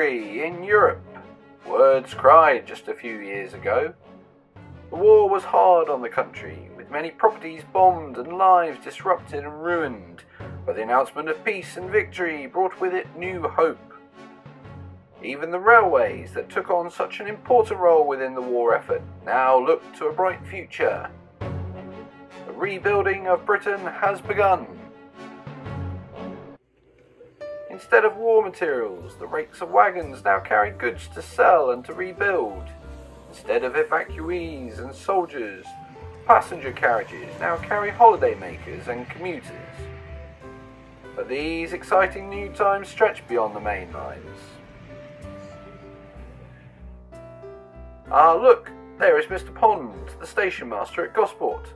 victory in Europe. Words cried just a few years ago. The war was hard on the country, with many properties bombed and lives disrupted and ruined, but the announcement of peace and victory brought with it new hope. Even the railways that took on such an important role within the war effort now look to a bright future. The rebuilding of Britain has begun. Instead of war materials, the rakes of wagons now carry goods to sell and to rebuild. Instead of evacuees and soldiers, passenger carriages now carry holidaymakers and commuters. But these exciting new times stretch beyond the main lines. Ah, look, there is Mr. Pond, the station master at Gosport.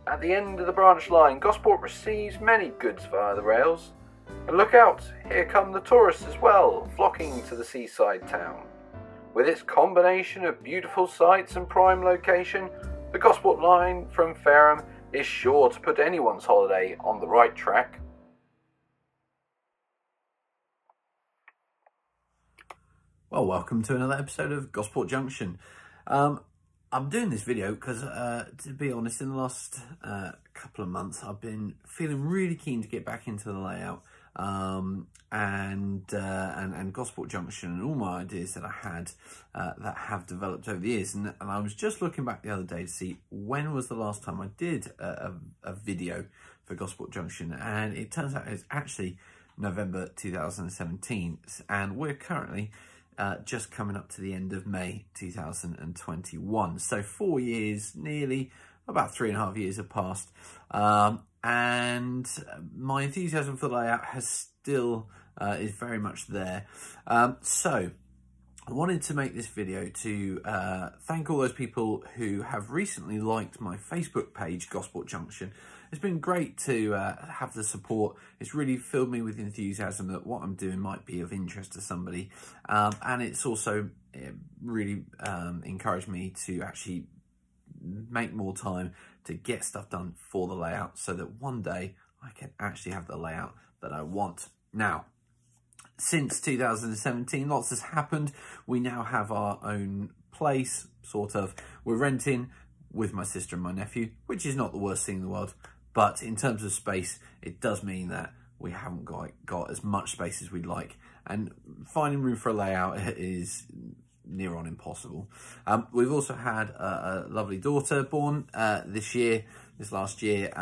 At the end of the branch line, Gosport receives many goods via the rails. And look out, here come the tourists as well, flocking to the seaside town. With its combination of beautiful sights and prime location, the Gosport line from Fareham is sure to put anyone's holiday on the right track. Well, welcome to another episode of Gosport Junction. I'm doing this video because, to be honest, in the last couple of months, I've been feeling really keen to get back into the layout and Gosport Junction and all my ideas that I had that have developed over the years. And I was just looking back the other day to see when was the last time I did a video for Gosport Junction, and it turns out it's actually November 2017, and we're currently just coming up to the end of May 2021. So 4 years, nearly, about 3.5 years have passed. And my enthusiasm for the layout has still, is very much there. So I wanted to make this video to thank all those people who have recently liked my Facebook page, Gosport Junction. It's been great to have the support. It's really filled me with enthusiasm that what I'm doing might be of interest to somebody. And it's also really encouraged me to actually make more time to get stuff done for the layout so that one day I can actually have the layout that I want. Now, since 2017, lots has happened. We now have our own place, sort of. We're renting with my sister and my nephew, which is not the worst thing in the world. But in terms of space, it does mean that we haven't got as much space as we'd like. And finding room for a layout is near on impossible. We've also had a lovely daughter born this last year,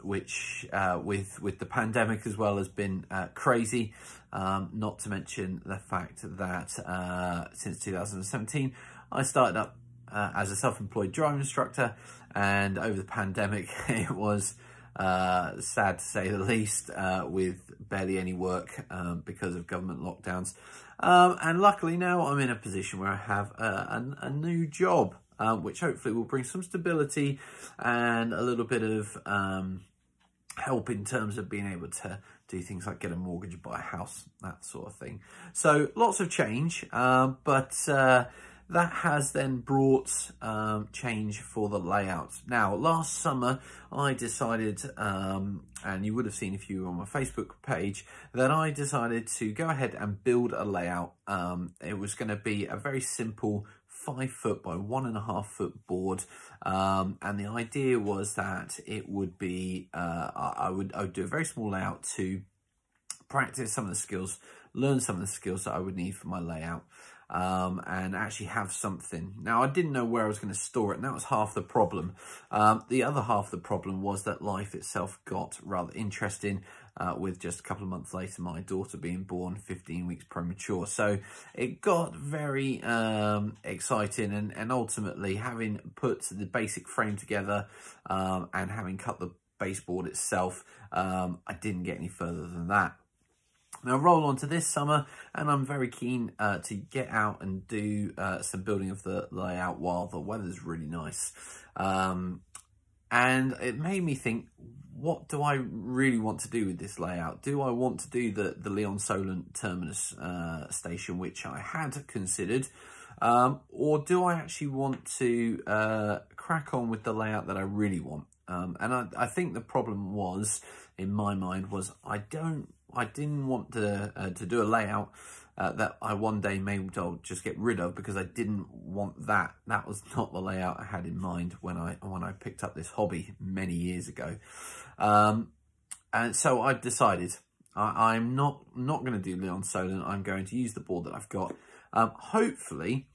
which with the pandemic as well has been crazy. Not to mention the fact that since 2017, I started up as a self-employed driving instructor, and over the pandemic it was sad to say the least, with barely any work because of government lockdowns. And luckily now I'm in a position where I have a new job, which hopefully will bring some stability and a little bit of help in terms of being able to do things like get a mortgage, buy a house, that sort of thing. So lots of change, but that has then brought change for the layout. Now, last summer, I decided, and you would have seen if you were on my Facebook page, that I decided to go ahead and build a layout. It was going to be a very simple 5 foot by 1.5 foot board, and the idea was that it would be, I would do a very small layout to practice some of the skills, learn some of the skills that I would need for my layout. And actually have something. Now, I didn't know where I was going to store it, and that was half the problem. The other half of the problem was that life itself got rather interesting, with just a couple of months later my daughter being born, 15 weeks premature. So it got very exciting, and ultimately, having put the basic frame together and having cut the baseboard itself, I didn't get any further than that. Now roll on to this summer, and I'm very keen to get out and do some building of the layout while the weather's really nice. And it made me think, what do I really want to do with this layout? Do I want to do the Leon Solent terminus station, which I had considered, or do I actually want to crack on with the layout that I really want? And I think the problem was, in my mind, was I didn't want to do a layout that I one day may well just get rid of, because I didn't want that. That was not the layout I had in mind when I picked up this hobby many years ago. And so I've decided I'm not going to do Leon Solent. I'm going to use the board that I've got. Hopefully,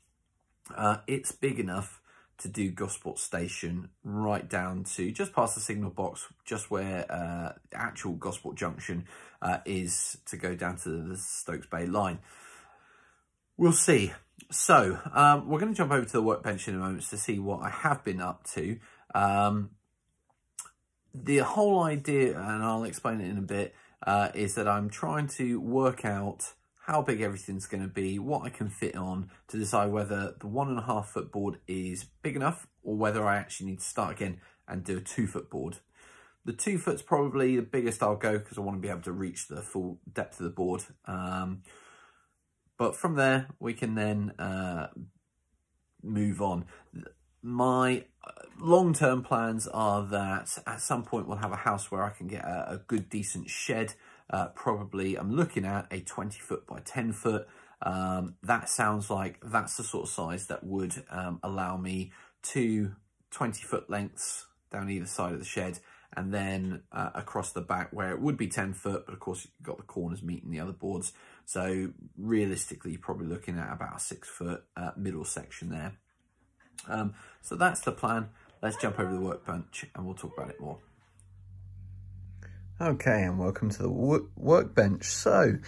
it's big enough to do Gosport Station right down to just past the signal box, just where actual Gosport Junction is, to go down to the Stokes Bay line. We'll see. So we're going to jump over to the workbench in a moment to see what I have been up to. The whole idea, and I'll explain it in a bit, is that I'm trying to work out how big everything's going to be, what I can fit on, to decide whether the 1.5 foot board is big enough or whether I actually need to start again and do a 2 foot board. The 2 foot's probably the biggest I'll go, because I want to be able to reach the full depth of the board. But from there, we can then move on. My long-term plans are that at some point we'll have a house where I can get a good, decent shed. Probably I'm looking at a 20 foot by 10 foot. That sounds like that's the sort of size that would allow me 2 20 foot lengths down either side of the shed, and then across the back where it would be 10 foot, but of course you've got the corners meeting the other boards. So realistically, you're probably looking at about a 6 foot middle section there. So that's the plan. Let's jump over to the workbench and we'll talk about it more. Okay, and welcome to the workbench. So,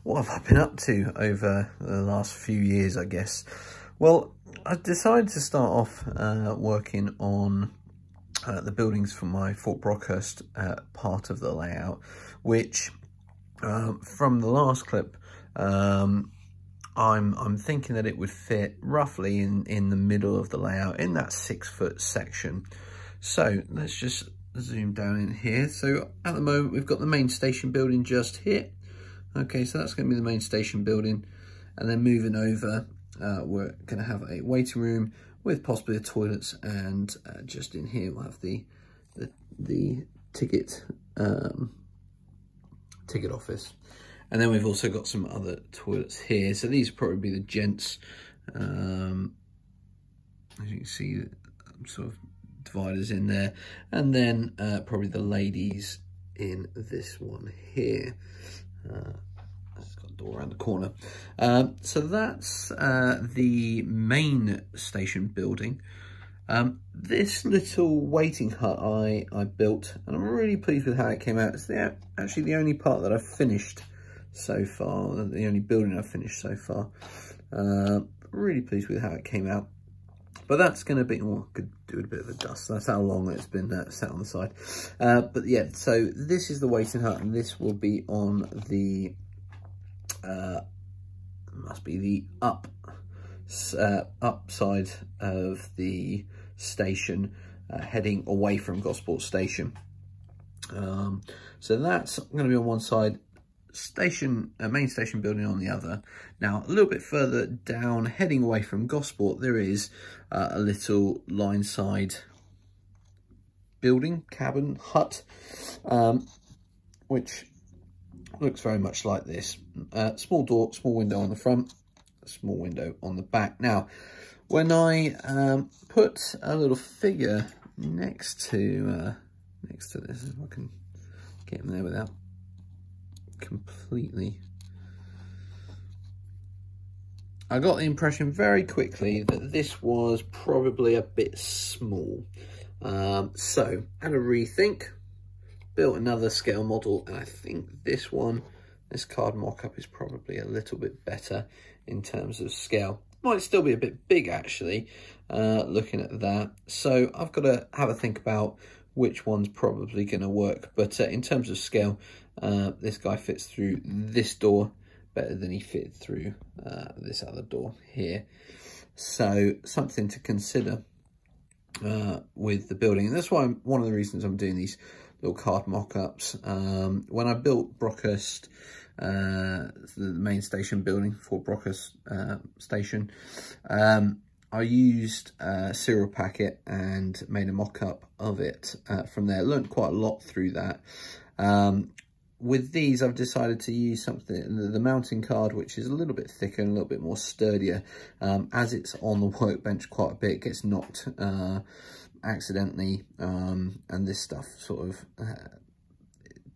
what have I been up to over the last few years, I guess? Well, I decided to start off working on the buildings for my Fort Brockhurst part of the layout, which from the last clip, I'm thinking that it would fit roughly in the middle of the layout, in that 6 foot section. So let's just zoom down in here. So at the moment we've got the main station building just here. Okay, so that's going to be the main station building, and then moving over, we're going to have a waiting room with possibly the toilets, and just in here we'll have the ticket office. And then we've also got some other toilets here. So these will probably be the gents. As you can see, sort of dividers in there. And then probably the ladies in this one here. It's got a door around the corner. So that's the main station building. This little waiting hut I built, and I'm really pleased with how it came out. It's actually the only part that I've finished so far, the only building I've finished so far. Really pleased with how it came out, but that's going to be, well, could do a bit of a dust. That's how long it's been set on the side. But yeah, so this is the waiting hut, and this will be on the must be the upside of the station, heading away from Gosport Station. So that's going to be on one side, main station building on the other. Now a little bit further down, heading away from Gosport, there is a little line side building, cabin, hut, which looks very much like this. Small door, small window on the front, small window on the back. Now when I put a little figure next to this, if I can get in there without completely, I got the impression very quickly that this was probably a bit small. So had a rethink, built another scale model, and I think this card mock-up is probably a little bit better in terms of scale. Might still be a bit big actually, looking at that. So I've got to have a think about which one's probably going to work. But in terms of scale, this guy fits through this door better than he fitted through this other door here. So something to consider with the building. And that's why one of the reasons I'm doing these little card mock-ups. When I built Brockhurst, the main station building for Brockhurst station, I used a serial packet and made a mock-up of it from there. Learned quite a lot through that. with these, I've decided to use something, the mounting card, which is a little bit thicker and a little bit more sturdier. As it's on the workbench quite a bit, it gets knocked accidentally, and this stuff sort of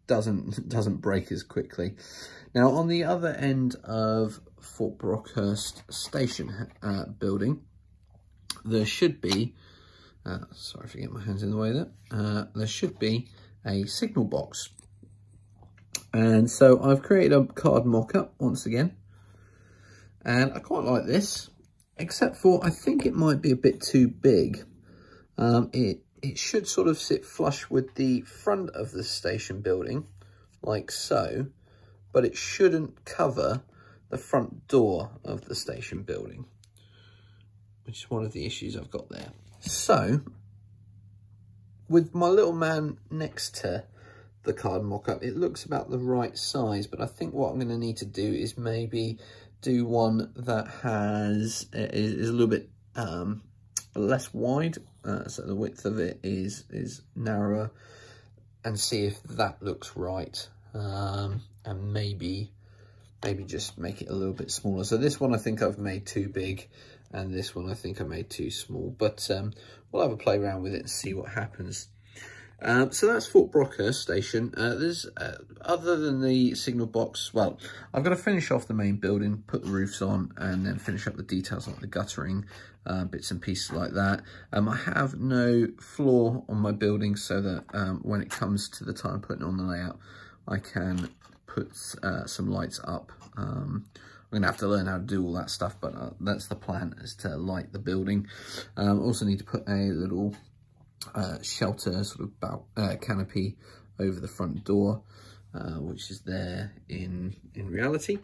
doesn't break as quickly. Now, on the other end of Fort Brockhurst station building, there should be, sorry if I get my hands in the way there, there should be a signal box. And so I've created a card mock-up once again, and I quite like this, except for I think it might be a bit too big. It should sort of sit flush with the front of the station building, like so, but it shouldn't cover the front door of the station building, which is one of the issues I've got there. So, with my little man next to the card mock-up, it looks about the right size, but I think what I'm going to need to do is maybe do one that is a little bit less wide, so the width of it is narrower, and see if that looks right, and maybe just make it a little bit smaller. So this one I think I've made too big, and this one I think I made too small, but we'll have a play around with it and see what happens. So that's Fort Brockhurst station. There's other than the signal box, well, I've got to finish off the main building, put the roofs on, and then finish up the details like the guttering, bits and pieces like that. I have no floor on my building, so that when it comes to the time putting on the layout, I can put some lights up. I'm gonna have to learn how to do all that stuff, but that's the plan, is to light the building. Also need to put a little shelter sort of canopy over the front door, which is there in reality.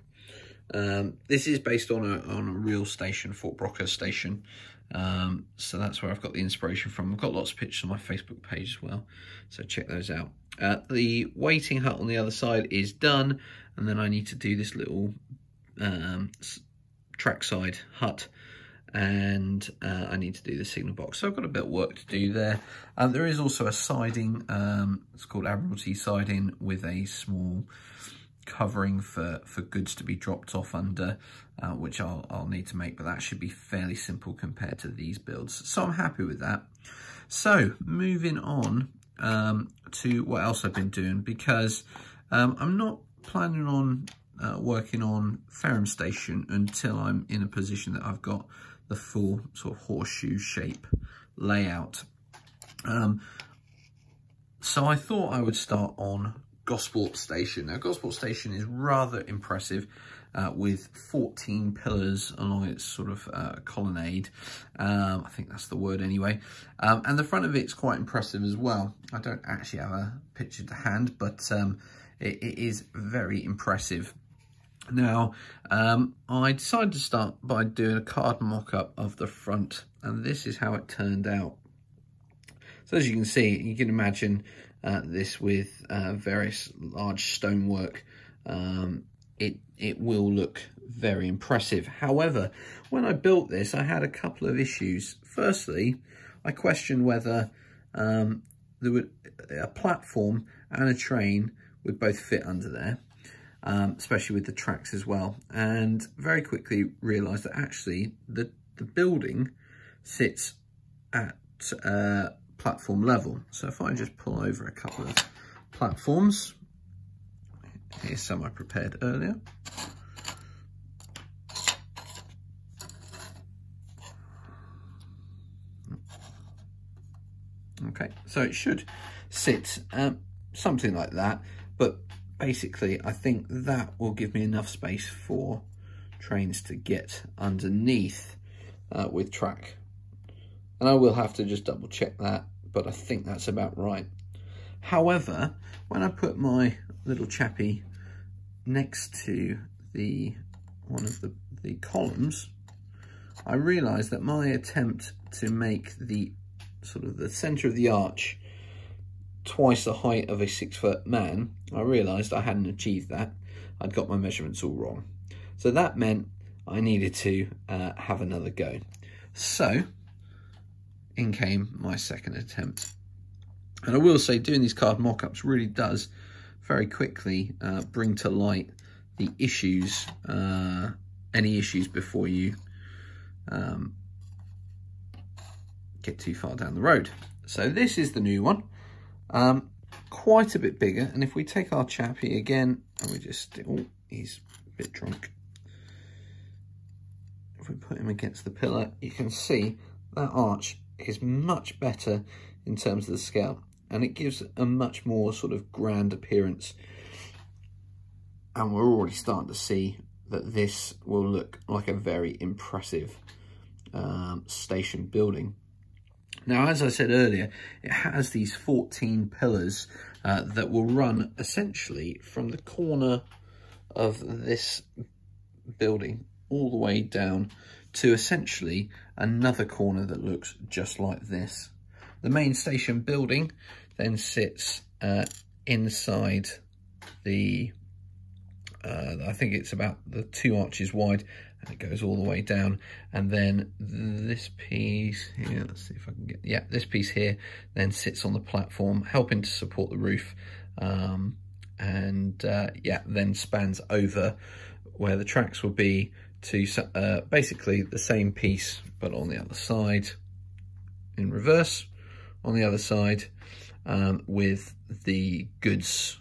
This is based on a real station, Fort Brockhurst station, so that's where I've got the inspiration from. I've got lots of pictures on my Facebook page as well, so check those out. The waiting hut on the other side is done, and then I need to do this little trackside hut, and I need to do the signal box. So I've got a bit of work to do there. There is also a siding, it's called Admiralty siding, with a small covering for goods to be dropped off under, which I'll need to make, but that should be fairly simple compared to these builds. So I'm happy with that. So moving on to what else I've been doing, because I'm not planning on working on Ferrum Station until I'm in a position that I've got the full sort of horseshoe shape layout. So I thought I would start on Gosport Station. Now, Gosport Station is rather impressive, with 14 pillars along its sort of colonnade. I think that's the word anyway. And the front of it's quite impressive as well. I don't actually have a picture to hand, but it is very impressive. Now, I decided to start by doing a card mock-up of the front, and this is how it turned out. So as you can see, you can imagine this with various large stonework. It will look very impressive. However, when I built this, I had a couple of issues. Firstly, I questioned whether a platform and a train would both fit under there, especially with the tracks as well. And very quickly realised that actually the building sits at platform level. So if I just pull over a couple of platforms, here's some I prepared earlier. Okay, so it should sit something like that, but basically I think that will give me enough space for trains to get underneath with track. And I will have to just double check that, but I think that's about right. However, when I put my little chappy next to one of the columns, I realised that my attempt to make the sort of the centre of the arch twice the height of a 6-foot man, I realised I hadn't achieved that. I'd got my measurements all wrong. So that meant I needed to have another go. So in came my second attempt. And I will say, doing these card mock-ups really does very quickly bring to light the issues, any issues before you get too far down the road. So this is the new one, quite a bit bigger. And if we take our chappy again, and we just, oh, he's a bit drunk. If we put him against the pillar, you can see that arch is much better in terms of the scale, and it gives a much more sort of grand appearance. And we're already starting to see that this will look like a very impressive station building. Now, as I said earlier, it has these 14 pillars that will run essentially from the corner of this building all the way down to essentially another corner that looks just like this. The main station building then sits inside the, I think it's about the 2 arches wide, and it goes all the way down. And then this piece here, let's see if I can get, yeah, this piece here then sits on the platform, helping to support the roof, and yeah, then spans over where the tracks will be to basically the same piece, but on the other side, in reverse, on the other side, with the goods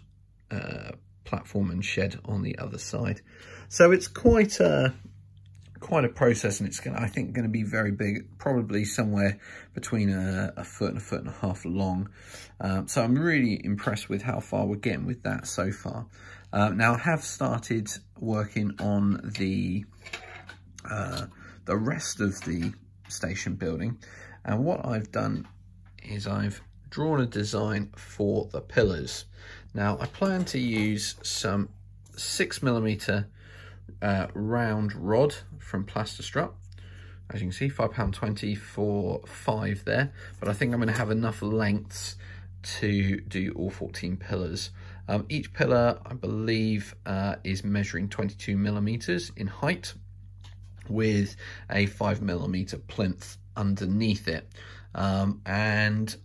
platform and shed on the other side. So it's quite a process, and it's I think going to be very big, probably somewhere between a foot and a foot and a half long. So I'm really impressed with how far we're getting with that so far. Now I have started working on the rest of the station building, and what I've done is I've drawn a design for the pillars. Now I plan to use some 6mm round rod from Plasterstrut. As you can see, £5.20 for 5 there, but I think I'm going to have enough lengths to do all 14 pillars. Each pillar, I believe, is measuring 22mm in height, with a 5mm plinth underneath it. And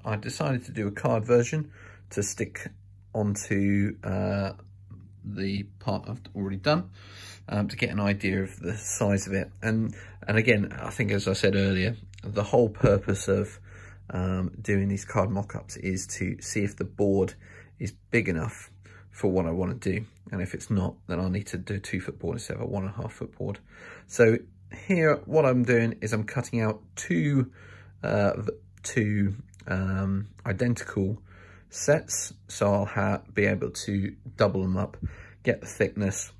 I decided to do a card version to stick onto the part I've already done, to get an idea of the size of it. And again, I think, as I said earlier, the whole purpose of doing these card mock-ups is to see if the board is big enough for what I want to do, and if it's not, then I'll need to do a 2-foot board instead of a 1.5 foot board. So here, what I'm doing is I'm cutting out two identical sets, so I'll be able to double them up, get the thickness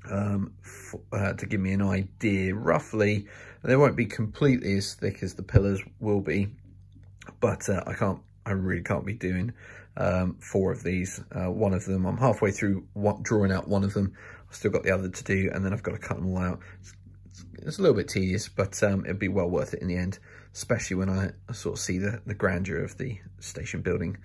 to give me an idea roughly. They won't be completely as thick as the pillars will be, but I really can't be doing 4 of these. One of them, I'm halfway through drawing out one of them. I've still got the other to do, and then I've got to cut them all out. It's a little bit tedious, but it'll be well worth it in the end, especially when I sort of see the grandeur of the station building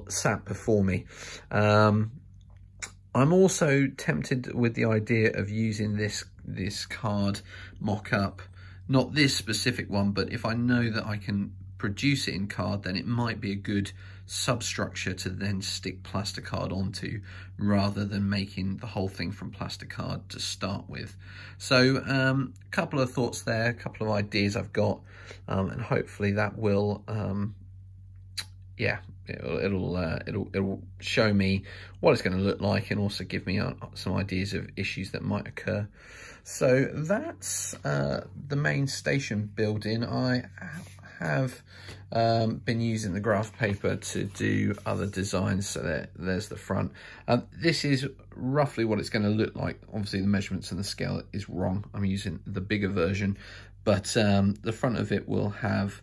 sat before me. I'm also tempted with the idea of using this card mock-up, not this specific one, but if I know that I can produce it in card, then it might be a good substructure to then stick plasticard onto, rather than making the whole thing from plasticard to start with. So a couple of thoughts there, a couple of ideas I've got, and hopefully that will yeah, it'll show me what it's going to look like, and also give me some ideas of issues that might occur. So that's the main station building. I have been using the graph paper to do other designs. So there's the front. This is roughly what it's going to look like. Obviously the measurements and the scale is wrong. I'm using the bigger version, but the front of it will have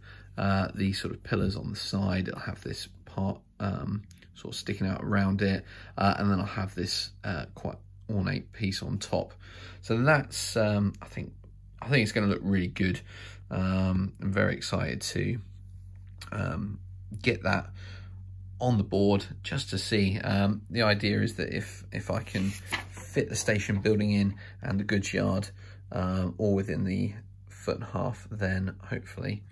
these sort of pillars on the side. It'll have this part sort of sticking out around it, and then I'll have this quite ornate piece on top. So that's I think it's going to look really good. I'm very excited to get that on the board, just to see. The idea is that if I can fit the station building in and the goods yard all within the 1.5 foot, then hopefully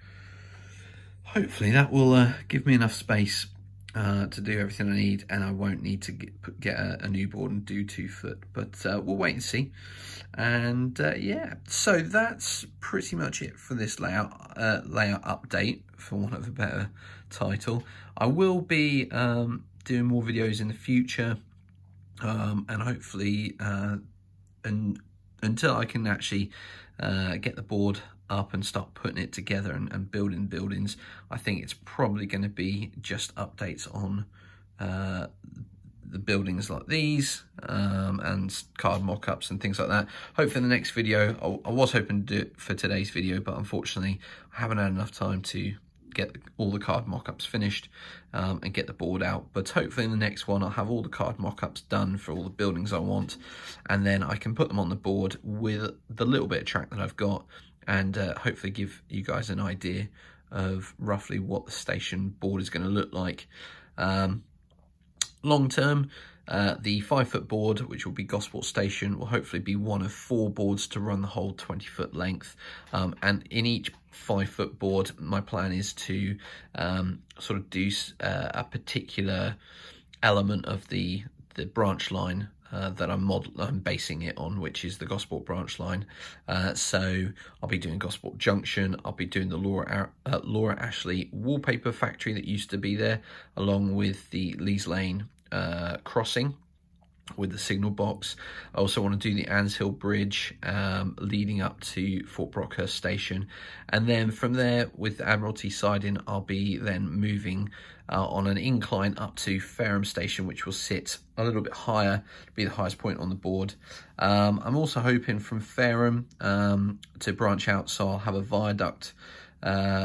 that will give me enough space to do everything I need, and I won't need to get a new board and do 2 foot, but we'll wait and see. And yeah, so that's pretty much it for this layout update, for want of a better title. I will be doing more videos in the future, and hopefully until I can actually get the board up and start putting it together and building buildings, I think it's probably going to be just updates on the buildings like these, and card mock-ups and things like that. Hopefully in the next video, I was hoping to do it for today's video, but unfortunately I haven't had enough time to get all the card mock-ups finished and get the board out. But hopefully in the next one I'll have all the card mock-ups done for all the buildings I want, and then I can put them on the board with the little bit of track that I've got, and hopefully give you guys an idea of roughly what the station board is going to look like. Long term, the 5 foot board, which will be Gosport Station, will hopefully be one of 4 boards to run the whole 20 foot length. And in each 5 foot board, my plan is to sort of do a particular element of the branch line that I'm basing it on, which is the Gosport branch line. So I'll be doing Gosport Junction. I'll be doing the Laura Ashley wallpaper factory that used to be there, along with the Lees Lane crossing with the signal box. I also want to do the Anshill Bridge leading up to Fort Brockhurst Station, and then from there with Admiralty siding I'll be then moving on an incline up to Fareham Station, which will sit a little bit higher, be the highest point on the board. I'm also hoping from Fareham to branch out, so I'll have a viaduct,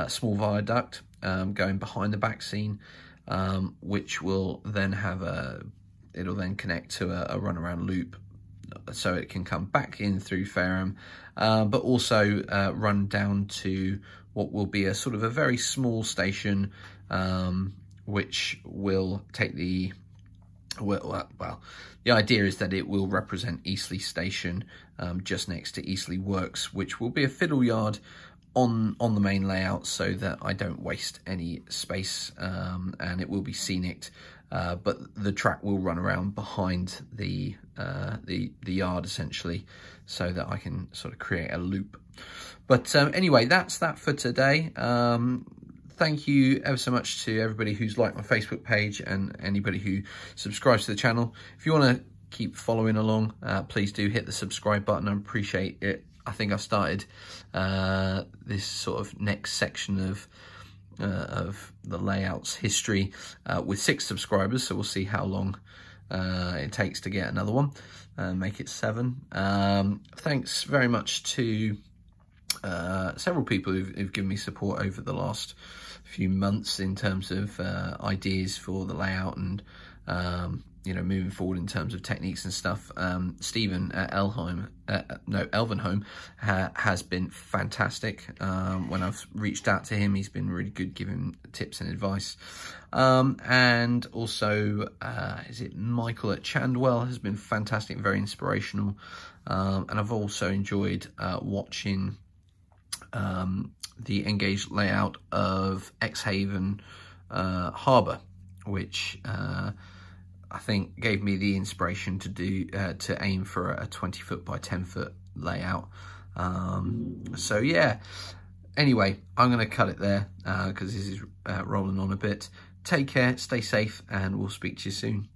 small viaduct going behind the back scene, which will then have it'll then connect to a runaround loop, so it can come back in through Fareham, but also run down to what will be a sort of a very small station, which will take the idea is that it will represent Eastleigh Station, just next to Eastleigh Works, which will be a fiddle yard on the main layout, so that I don't waste any space, and it will be scenic, but the track will run around behind the yard essentially, so that I can sort of create a loop. But anyway, that's that for today. Thank you ever so much to everybody who's liked my Facebook page and anybody who subscribes to the channel. If you want to keep following along, please do hit the subscribe button. I appreciate it. I think I've started this sort of next section of the layout's history with 6 subscribers, so we'll see how long it takes to get another one and make it 7. Thanks very much to several people who've given me support over the last few months in terms of ideas for the layout and you know, moving forward in terms of techniques and stuff. Stephen at Elvenholme has been fantastic. When I've reached out to him, he's been really good giving tips and advice. And also, is it Michael at Chandwell has been fantastic, very inspirational. And I've also enjoyed watching the engaged layout of Exhaven Harbour, which I think gave me the inspiration to do to aim for a 20 foot by 10 foot layout. So yeah, anyway, I'm going to cut it there because this is rolling on a bit. Take care, stay safe, and we'll speak to you soon.